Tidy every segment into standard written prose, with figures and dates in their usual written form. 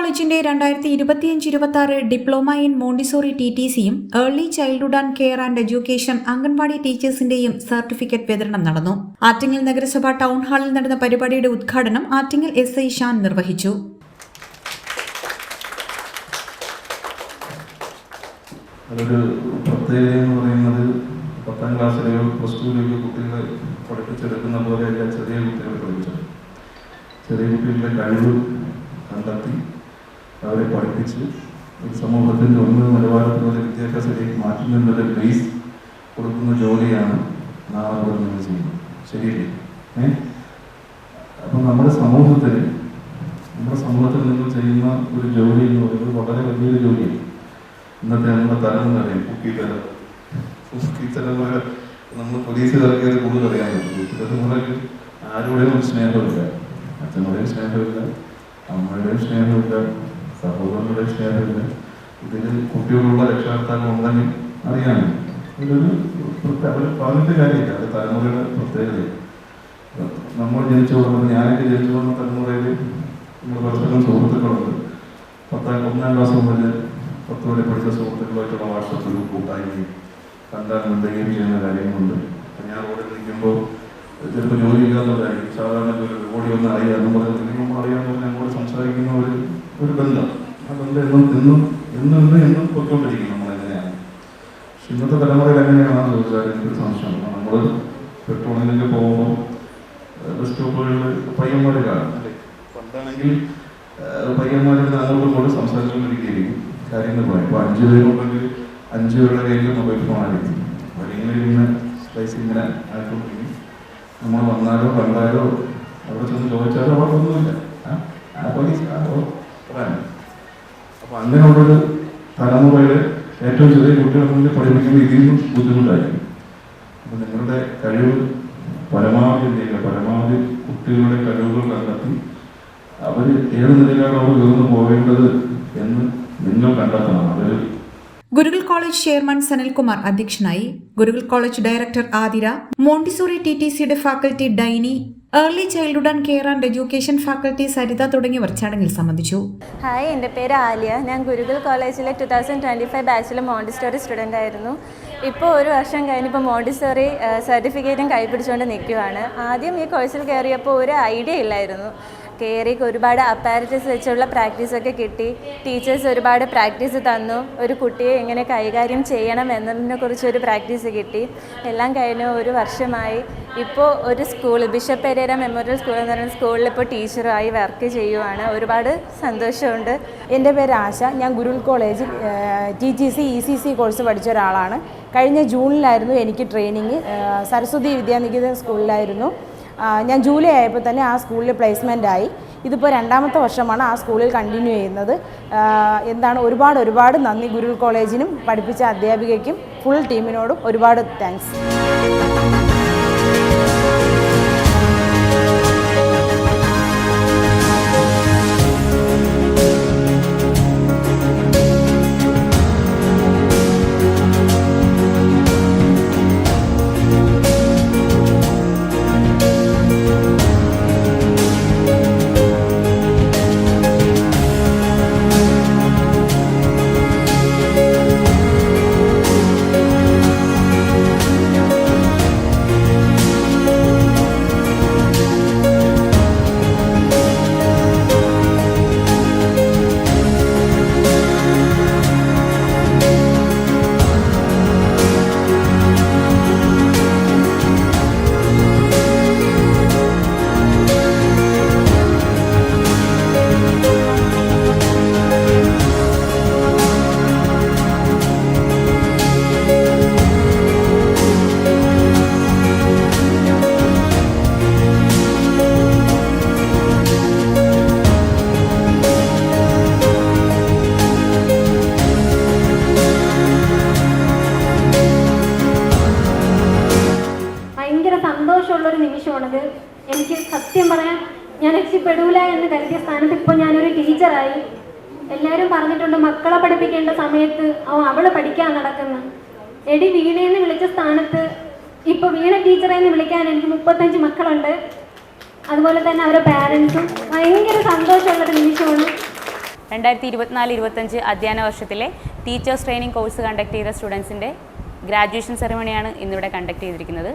കോളേജിന്റെ 2025-26 diploma in Montessori TTCയും early childhood and care and education anganwadi ടീച്ചേഴ്സിന്റെയും സർട്ടിഫിക്കറ്റ് വിതരണം നടന്നു. ആറ്റിങ്ങൽ നഗരസഭ ടൗൺ ഹാളിൽ നടന്ന പരിപാടിയുടെ ഉദ്ഘാടനം ആറ്റിങ്ങൽ SI ഷാൻ നിർവഹിച്ചു. അതൊരു പ്രത്യേകത എന്ന് പറയുന്നത് 10ാം ക്ലാസ്സിലെയോ പ്ലസ് ടുവിലെയോ കുട്ടികളെ പഠിപ്പിച്ചെടുക്കുന്ന പോലെയല്ല ചെറിയ കുട്ടികളെ പഠിപ്പിച്ചത്. ചെറിയ കുട്ടികളുടെ കഴിവ് കണ്ടെത്തി അവരെ പഠിപ്പിച്ച് ഒരു സമൂഹത്തിൻ്റെ ഉന്നത നിലവാരത്തിലുള്ള വിദ്യാഭ്യാസത്തിലേക്ക് മാറ്റുന്നതിനുള്ള ബേസ് കൊടുക്കുന്ന ജോലിയാണ് നാളെ മുതൽ നിങ്ങൾ ചെയ്യുന്നത്. ശരിയല്ലേ? അപ്പം നമ്മുടെ സമൂഹത്തിൽ നിങ്ങൾ ചെയ്യുന്ന ഒരു ജോലി എന്ന് പറയുന്നത് വളരെ വലിയൊരു ജോലിയാണ്. ഇന്നത്തെ നമ്മുടെ തലമുറയും കുക്കി തലമുറ നമ്മൾ പോലീസ് ഇറക്കിയത് കൂടുതൽ അറിയാൻ പറ്റും. തലമുറയ്ക്ക് ആരുടെയും സ്നേഹമില്ല, അച്ഛനുടെയും സ്നേഹമില്ല, അമ്മയുടെയും സ്നേഹമില്ല, സഹോദരങ്ങളുടെയും സ്നേഹമില്ല. ഇതിൽ കുട്ടികളുള്ള രക്ഷകർത്താക്കൾ ഉണ്ടെങ്കിൽ അറിയാമല്ലോ. ഇതൊരു പറഞ്ഞിട്ട് കാര്യമില്ല, അത് തലമുറയുടെ പ്രത്യേകത. നമ്മൾ ജനിച്ചു പോകുന്നത്, ഞാനൊക്കെ ജനിച്ചു പോകുന്ന തലമുറയിൽ നമ്മൾ പരസ്പരം സുഹൃത്തുക്കളുണ്ട്. 1ാം ക്ലാസ് മുതൽ 10 വരെ പഠിച്ച സുഹൃത്തുക്കളുമായിട്ടുള്ള വാട്സപ്പിൽ കൂട്ടായ്മയും കണ്ടാൽ എന്തെങ്കിലും ചെയ്യുന്ന കാര്യങ്ങളുണ്ട്. ഞാൻ റോഡിൽ നിൽക്കുമ്പോൾ ചിലപ്പോൾ ജോലി ഇല്ലാത്തവരായിരിക്കും, സാധാരണ ഓടി വന്ന് അറിയാം, നമ്മൾ അറിയാമെന്ന് ഞങ്ങളോട് സംസാരിക്കുന്ന ഒരു ബന്ധം. ആ ബന്ധം എന്നും പൊയ്ക്കൊണ്ടിരിക്കും. നമ്മളെങ്ങനെയാണ് പക്ഷെ ഇന്നത്തെ തലമുറയിൽ എങ്ങനെയാണെന്ന് ചോദിച്ചാൽ എനിക്കൊരു സംശയമാണ്. നമ്മൾ പെട്രോളിങ്ങിലേക്ക് പോകുമ്പോൾ ബസ് സ്റ്റോപ്പുകളിൽ പയ്യന്മാർ കാണും. പണ്ടാണെങ്കിൽ പയ്യന്മാരുടെ അങ്ങോട്ടും ഇങ്ങോട്ടും സംസാരിച്ചുകൊണ്ടിരിക്കുകയായിരിക്കും, കാര്യങ്ങൾ പറയും. ഇപ്പോൾ 5 പേരുണ്ടെങ്കിൽ 5 പേരുടെ കയ്യിൽ മൊബൈൽ ഫോണായിരിക്കും. അവരിങ്ങനെ ഇരുന്ന് സ്പൈസ് ഇങ്ങനെ ആയിക്കൊണ്ടിരിക്കും. നമ്മൾ വന്നാലോ കണ്ടാലോ അവിടെ ചെന്ന് ചോദിച്ചാലോ അവിടെ ഒന്നുമില്ല, പോലീസ് പറയാൻ. അപ്പം അങ്ങനെയുള്ളൊരു തലമുറയുടെ ഏറ്റവും ചെറിയ കുട്ടികളെ മുന്നിൽ പഠിപ്പിക്കുമ്പോൾ ഇതിനും ബുദ്ധിമുട്ടായിരിക്കും. അപ്പം നിങ്ങളുടെ കഴിവ് പരമാവധി കുട്ടികളുടെ കഴിവുകൾ കണ്ടെത്തി അവർ ഏത് നിലയിലാണ് അവർ ഉയർന്നു പോകേണ്ടത് എന്ന് നിങ്ങൾ കണ്ടെത്തണം. അതൊരു ഗുരുകുൽ കോളേജ് ചെയർമാൻ സനൽകുമാർ അധ്യക്ഷനായി. Gurukul college director Athira, Montessori TTCയുടെ faculty Diny, early childhood and care and education faculty Saritha തുടങ്ങിയവർ ചടങ്ങിൽ സംബന്ധിച്ചു. ഹായ്, എൻ്റെ പേര് ആലിയ. ഞാൻ ഗുരുകുൽ കോളേജിലെ 2025 ബാച്ചിലെ മോണ്ടിസോറി സ്റ്റുഡൻ്റ് ആയിരുന്നു. ഇപ്പോൾ 1 വർഷം കഴിഞ്ഞിപ്പോൾ മോണ്ടിസോറി സർട്ടിഫിക്കറ്റും കൈപിടിച്ചുകൊണ്ട് നിൽക്കുകയാണ്. ആദ്യം ഈ കോഴ്സിൽ കയറിയപ്പോൾ ഒരു ഐഡിയ ഇല്ലായിരുന്നു. കയറിക്ക് ഒരുപാട് അപ്പാരറ്റസ് വെച്ചുള്ള പ്രാക്ടീസൊക്കെ കിട്ടി. ടീച്ചേഴ്സ് ഒരുപാട് പ്രാക്ടീസ് തന്നു. ഒരു കുട്ടിയെ എങ്ങനെ കൈകാര്യം ചെയ്യണം എന്നതിനെക്കുറിച്ചൊരു പ്രാക്ടീസ് കിട്ടി. എല്ലാം കഴിഞ്ഞ് 1 വർഷമായി. ഇപ്പോൾ ഒരു school, Bishop Pereira Memorial School എന്ന് പറയുന്ന സ്കൂളിൽ ഇപ്പോൾ ടീച്ചറായി വർക്ക് ചെയ്യുവാണ്. ഒരുപാട് സന്തോഷമുണ്ട്. എൻ്റെ പേര് ആശ. ഞാൻ ഗുരുകുൽ കോളേജിൽ TTC ECC കോഴ്സ് പഠിച്ച ഒരാളാണ്. കഴിഞ്ഞ ജൂണിലായിരുന്നു എനിക്ക് ട്രെയിനിങ്. സരസ്വതി വിദ്യാനികേതൻ സ്കൂളിലായിരുന്നു. ഞാൻ ജൂലൈ ആയപ്പോൾ തന്നെ ആ സ്കൂളിൽ പ്ലേസ്മെൻ്റ് ആയി. ഇതിപ്പോൾ 2ാമത്തെ വർഷമാണ് ആ സ്കൂളിൽ കണ്ടിന്യൂ ചെയ്യുന്നത്. ഒരുപാട് നന്ദി ഗുരുകുൽ കോളേജിനും പഠിപ്പിച്ച അധ്യാപികയ്ക്കും ഫുൾ ടീമിനോടും ഒരുപാട് താങ്ക്സ്. സന്തോഷമുള്ളൊരു നിമിഷമാണത്. എനിക്ക് സത്യം പറയാൻ ഞാൻ രക്ഷപ്പെടൂല എന്ന് കരുതിയ സ്ഥാനത്ത് ഇപ്പോൾ ഞാനൊരു ടീച്ചറായി. എല്ലാവരും പറഞ്ഞിട്ടുണ്ട് മക്കളെ പഠിപ്പിക്കേണ്ട സമയത്ത് അവള് പഠിക്കാൻ നടക്കുന്നു. എടി വീണേന്ന് വിളിച്ച സ്ഥാനത്ത് ഇപ്പോൾ വീണ ടീച്ചറേന്ന് വിളിക്കാൻ എനിക്ക് 35 മക്കളുണ്ട്. അതുപോലെ തന്നെ അവരുടെ പാരൻസും ഭയങ്കര സന്തോഷമുള്ളൊരു നിമിഷമാണ്. 2024-25 അധ്യയന വർഷത്തിലെ ടീച്ചേഴ്സ് ട്രെയിനിങ് കോഴ്സ് കണ്ടക്ട് ചെയ്ത സ്റ്റുഡൻസിൻ്റെ ഗ്രാജുവേഷൻ സെറിമണിയാണ് ഇന്നിവിടെ കണ്ടക്ട് ചെയ്തിരിക്കുന്നത്.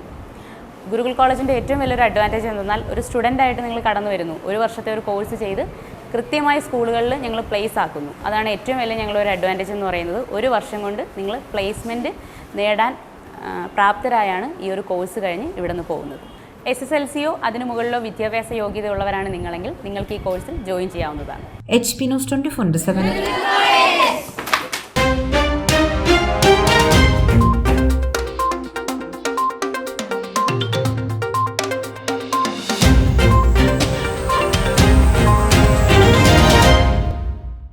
ഗുരുകുൽ കോളേജിൻ്റെ ഏറ്റവും വലിയൊരു അഡ്വാൻറ്റേജ് എന്തെന്നാൽ ഒരു സ്റ്റുഡൻ്റായിട്ട് നിങ്ങൾ കടന്നു വരുന്നു, ഒരു വർഷത്തെ ഒരു കോഴ്സ് ചെയ്ത് കൃത്യമായി സ്കൂളുകളിൽ ഞങ്ങൾ പ്ലേസ് ആക്കുന്നു. അതാണ് ഏറ്റവും വലിയ ഞങ്ങളൊരു അഡ്വാൻറ്റേജ് എന്ന് പറയുന്നത്. ഒരു വർഷം കൊണ്ട് നിങ്ങൾ പ്ലേസ്മെൻറ്റ് നേടാൻ പ്രാപ്തരായാണ് ഈ ഒരു കോഴ്സ് കഴിഞ്ഞ് ഇവിടെ നിന്ന് പോകുന്നത്. SSLCയോ അതിനു മുകളിലോ വിദ്യാഭ്യാസ യോഗ്യതയുള്ളവരാണ് നിങ്ങളെങ്കിൽ നിങ്ങൾക്ക് ഈ കോഴ്സിൽ ജോയിൻ ചെയ്യാവുന്നതാണ്. HP News 24/7.